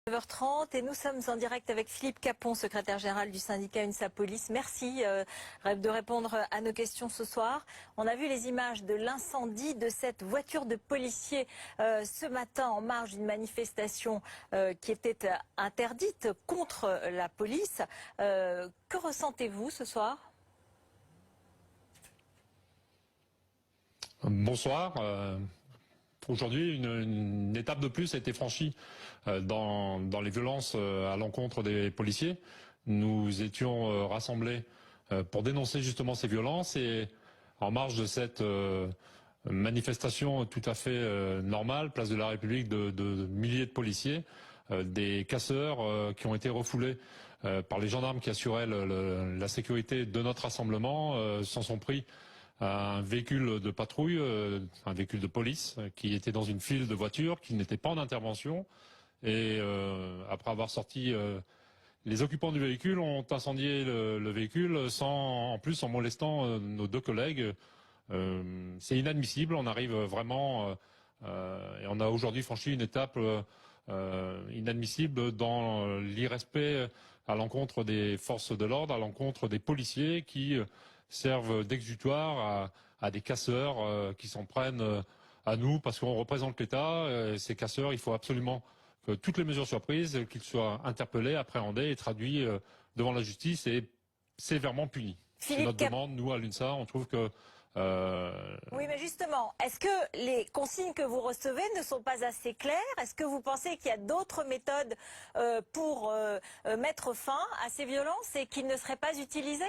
9h30 et nous sommes en direct avec Philippe Capon, secrétaire général du syndicat UNSA Police. Merci de répondre à nos questions ce soir. On a vu les images de l'incendie de cette voiture de policiers ce matin en marge d'une manifestation qui était interdite contre la police. Que ressentez-vous ce soir ? Bonsoir. Aujourd'hui, une étape de plus a été franchie dans les violences à l'encontre des policiers. Nous étions rassemblés pour dénoncer justement ces violences et en marge de cette manifestation tout à fait normale, place de la République, de milliers de policiers, des casseurs qui ont été refoulés par les gendarmes qui assuraient la sécurité de notre rassemblement, s'en sont pris un véhicule de patrouille, un véhicule de police qui était dans une file de voitures, qui n'était pas en intervention. Et après avoir sorti, les occupants du véhicule ont incendié le véhicule en molestant nos deux collègues. C'est inadmissible. On arrive vraiment et on a aujourd'hui franchi une étape inadmissible dans l'irrespect à l'encontre des forces de l'ordre, à l'encontre des policiers qui servent d'exutoire à des casseurs qui s'en prennent à nous parce qu'on représente l'État. Ces casseurs, il faut absolument que toutes les mesures soient prises, qu'ils soient interpellés, appréhendés et traduits devant la justice et sévèrement punis. C'est notre demande, nous, à l'UNSA. On trouve que... Oui, mais justement, est-ce que les consignes que vous recevez ne sont pas assez claires? Est-ce que vous pensez qu'il y a d'autres méthodes pour mettre fin à ces violences et qu'ils ne seraient pas utilisées?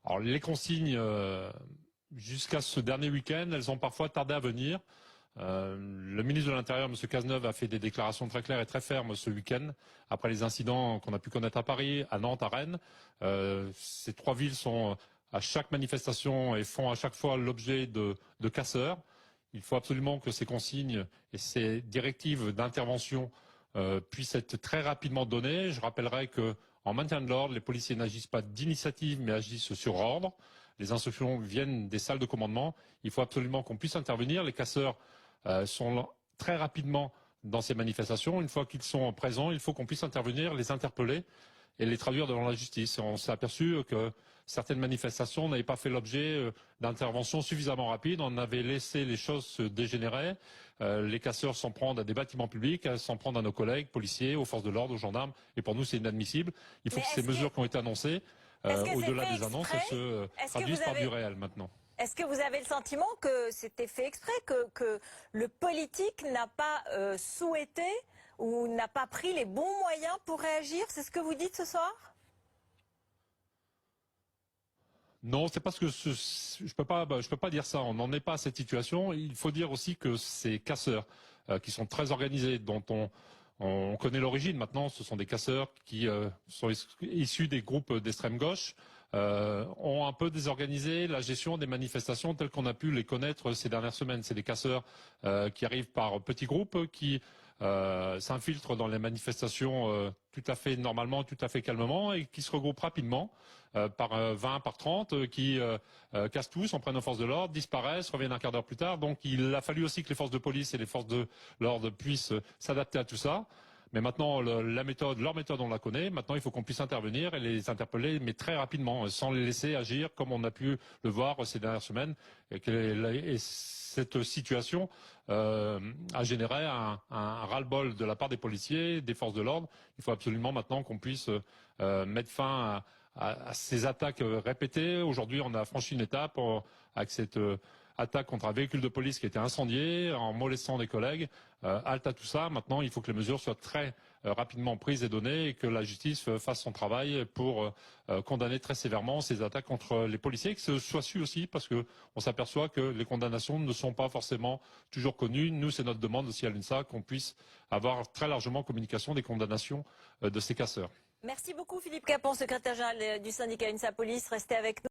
Alors les consignes, jusqu'à ce dernier week-end, elles ont parfois tardé à venir. Le ministre de l'Intérieur, M. Cazeneuve, a fait des déclarations très claires et très fermes ce week-end, après les incidents qu'on a pu connaître à Paris, à Nantes, à Rennes. Ces trois villes sont à chaque manifestation et font à chaque fois l'objet de casseurs. Il faut absolument que ces consignes et ces directives d'intervention puissent être très rapidement données. Je rappellerai que en maintien de l'ordre, les policiers n'agissent pas d'initiative, mais agissent sur ordre. Les instructions viennent des salles de commandement. Il faut absolument qu'on puisse intervenir. Les casseurs sont très rapidement dans ces manifestations. Une fois qu'ils sont présents, il faut qu'on puisse intervenir, les interpeller et les traduire devant la justice. On s'est aperçu que certaines manifestations n'avaient pas fait l'objet d'interventions suffisamment rapides. On avait laissé les choses se dégénérer. Les casseurs s'en prennent à des bâtiments publics, s'en prennent à nos collègues policiers, aux forces de l'ordre, aux gendarmes. Et pour nous, c'est inadmissible. Il faut que ces mesures qui ont été annoncées, au-delà des annonces, se traduisent par du réel maintenant. Est-ce que vous avez le sentiment que c'était fait exprès, que le politique n'a pas souhaité ou n'a pas pris les bons moyens pour réagir? C'est ce que vous dites ce soir? Non, c'est parce que je peux pas dire ça. On n'en est pas à cette situation. Il faut dire aussi que ces casseurs qui sont très organisés, dont on connaît l'origine maintenant, ce sont des casseurs qui sont issus des groupes d'extrême gauche, ont un peu désorganisé la gestion des manifestations telles qu'on a pu les connaître ces dernières semaines. C'est des casseurs qui arrivent par petits groupes, qui s'infiltrent dans les manifestations tout à fait normalement, tout à fait calmement, et qui se regroupent rapidement par 20, par 30, qui cassent tout, s'en prennent aux forces de l'ordre, disparaissent, reviennent un quart d'heure plus tard. Donc il a fallu aussi que les forces de police et les forces de l'ordre puissent s'adapter à tout ça. Mais maintenant, leur méthode, on la connaît. Maintenant, il faut qu'on puisse intervenir et les interpeller, mais très rapidement, sans les laisser agir comme on a pu le voir ces dernières semaines. Et cette situation a généré un ras-le-bol de la part des policiers, des forces de l'ordre. Il faut absolument maintenant qu'on puisse mettre fin à ces attaques répétées. Aujourd'hui, on a franchi une étape avec cette attaque contre un véhicule de police qui a été incendié, en molestant des collègues. Halte à tout ça. Maintenant, il faut que les mesures soient très rapidement prises et données et que la justice fasse son travail pour condamner très sévèrement ces attaques contre les policiers, que ce soit su aussi, parce que on s'aperçoit que les condamnations ne sont pas forcément toujours connues. Nous, c'est notre demande aussi à l'UNSA qu'on puisse avoir très largement communication des condamnations de ces casseurs. Merci beaucoup Philippe Capon, secrétaire général du syndicat UNSA Police. Restez avec nous.